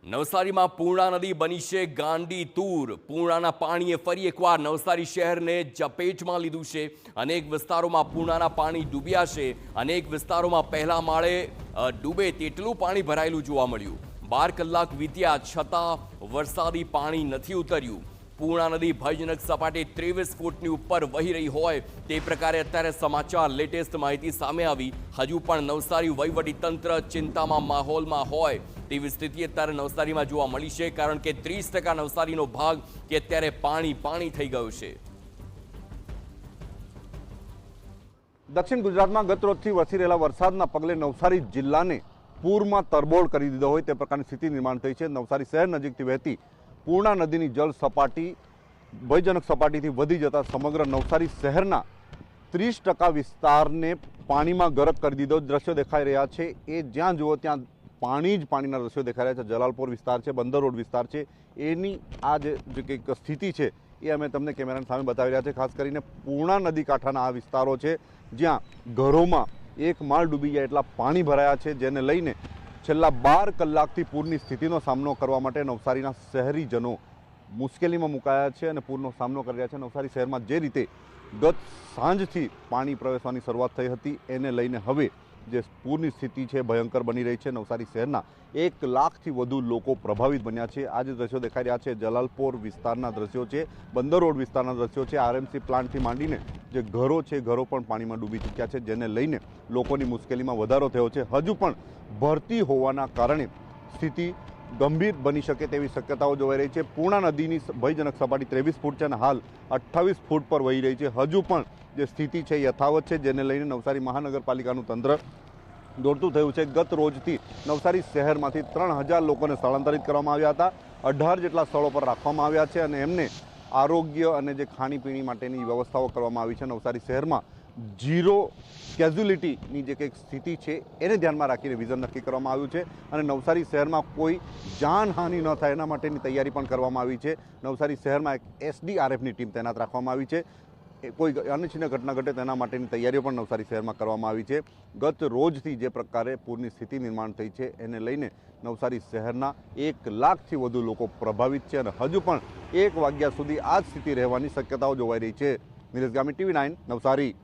નવસારીમાં પૂર્ણા નદી બની છે ગાંડી તૂર। પૂર્ણાના પાણીએ ફરી એકવાર નવસારી શહેરને ઝપેટમાં લીધું છે। અનેક વિસ્તારોમાં પૂર્ણાના પાણી ડૂબ્યા છે। અનેક વિસ્તારોમાં પહેલા માળે ડૂબે તેટલું પાણી ભરાયેલું જોવા મળ્યું। 12 કલાક વીત્યા છતાં વરસાદી પાણી નથી ઉતર્યું। પૂર્ણા નદી ભયજનક સપાટે 23 ફૂટની ઉપર વહી રહી હોય તે પ્રકારે અત્યારે સમાચાર લેટેસ્ટ માહિતી સામે આવી। હજુ પણ નવસારી વહીવટીતંત્ર ચિંતામાં માહોલમાં હોય તેવી સ્થિતિ અત્યારે નવસારીમાં જોવા મળી છે, કારણ કે 30% નવસારીનો ભાગ કે અત્યારે પાણી થઈ ગયો છે। દક્ષિણ ગુજરાતમાં ગત રોજથી વરસી રહેલા વરસાદના પગલે નવસારી જિલ્લાને પૂરમાં તરબોળ કરી દીધો હોય તે પ્રકારની સ્થિતિ નિર્માણ થઈ છે। નવસારી શહેર નજીકથી વહેતી પૂર્ણા નદીની જળ સપાટી ભયજનક સપાટીથી વધી જતા સમગ્ર નવસારી શહેરના 30% વિસ્તારને પાણીમાં ગરક કરી દીધો દ્રશ્યો દેખાઈ રહ્યા છે। એ જ્યાં જુઓ ત્યાં પાણી જ પાણીના દ્રશ્યો દેખાઈ રહ્યા છે। જલાલપોર વિસ્તાર છે, બંદર રોડ વિસ્તાર છે, એની આ જે કંઈક સ્થિતિ છે એ અમે તમને કેમેરાની સામે બતાવી રહ્યા છે। ખાસ કરીને પૂર્ણા નદી કાંઠાના આ વિસ્તારો છે જ્યાં ઘરોમાં એક માળ ડૂબી ગયા એટલા પાણી ભરાયા છે, જેને લઈને છેલ્લા 12 કલાકથી પૂરની સ્થિતિનો સામનો કરવા માટે નવસારીના શહેરીજનો મુશ્કેલીમાં મુકાયા છે અને પૂરનો સામનો કરી રહ્યા છે। નવસારી શહેરમાં જે રીતે ગત સાંજથી પાણી પ્રવેશવાની શરૂઆત થઈ હતી એને લઈને હવે જે પૂરની સ્થિતિ છે ભયંકર બની રહી છે। નવસારી શહેરના 1 લાખથી વધુ લોકો પ્રભાવિત બન્યા છે। આ જે દ્રશ્યો દેખાઈ રહ્યા છે જલાલપોર વિસ્તારના દ્રશ્યો છે, બંદર રોડ વિસ્તારના દ્રશ્યો છે। આરએમસી પ્લાન્ટથી માંડીને જે ઘરો છે ઘરો પણ પાણીમાં ડૂબી ચૂક્યા છે, જેને લઈને લોકોની મુશ્કેલીમાં વધારો થયો છે। હજુ પણ ભરતી હોવાના કારણે સ્થિતિ ગંભીર બની શકે તેવી શક્યતાઓ જોવાઈ રહી છે। પૂર્ણા નદીની ભયજનક સપાટી 23 ફૂટ છે અને હાલ 28 ફૂટ પર વહી રહી છે। હજુ પણ જે સ્થિતિ છે યથાવત છે, જેને લઈને નવસારી મહાનગરપાલિકાનું તંત્ર દોડતું થયું છે। ગત રોજથી નવસારી શહેરમાંથી 3000 લોકોને સ્થળાંતરિત કરવામાં આવ્યા હતા। 18 જેટલા સ્થળો પર રાખવામાં આવ્યા છે અને એમને આરોગ્ય અને જે ખાણીપીણી માટેની વ્યવસ્થાઓ કરવામાં આવી છે। નવસારી શહેરમાં ઝીરો કેઝ્યુલિટીની જે કંઈક સ્થિતિ છે એને ધ્યાનમાં રાખીને વિઝન નક્કી કરવામાં આવ્યું છે અને નવસારી શહેરમાં કોઈ જાનહાનિ ન થાય એના માટેની તૈયારી પણ કરવામાં આવી છે। નવસારી શહેરમાં એક એસડીઆરએફની ટીમ તૈનાત રાખવામાં આવી છે। કોઈ અનિચ્છનીય ઘટના ઘટે તેના માટેની તૈયારીઓ પણ નવસારી શહેરમાં કરવામાં આવી છે। ગત રોજથી જે પ્રકારે પૂરની સ્થિતિ નિર્માણ થઈ છે એને લઈને નવસારી શહેરના 1 લાખથી વધુ લોકો પ્રભાવિત છે અને હજુ પણ 1 વાગ્યા સુધી આ જ સ્થિતિ રહેવાની શક્યતાઓ જોવાઈ રહી છે। નિલેશ ગામી, TV9 નવસારી।